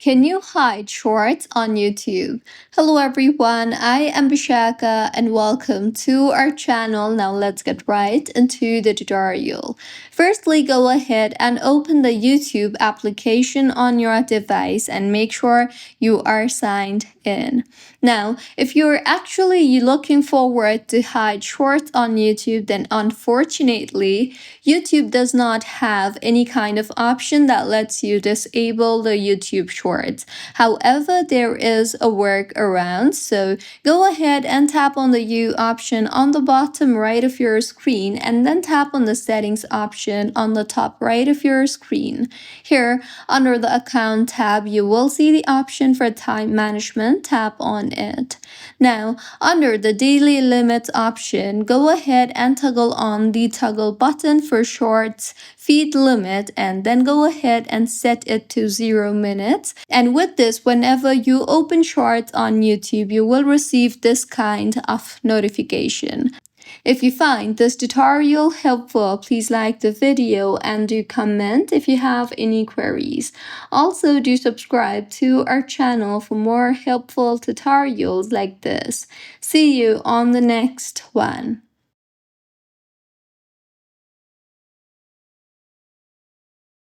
Can you hide shorts on YouTube? Hello everyone, I am Bishaka and welcome to our channel. Now let's get right into the tutorial. Firstly, go ahead and open the YouTube application on your device and make sure you are signed in. Now, if you're actually looking forward to hide shorts on YouTube, then unfortunately, YouTube does not have any kind of option that lets you disable the YouTube shorts. However, there is a workaround, so go ahead and tap on the U option on the bottom right of your screen and then tap on the settings option on the top right of your screen. Here, under the account tab, you will see the option for time management. Tap on it. Now, under the daily limits option, go ahead and toggle on the toggle button for shorts feed limit and then go ahead and set it to 0 minutes. And with this, whenever you open shorts on YouTube, you will receive this kind of notification. If you find this tutorial helpful, please like the video and do comment if you have any queries. Also, do subscribe to our channel for more helpful tutorials like this. See you on the next one.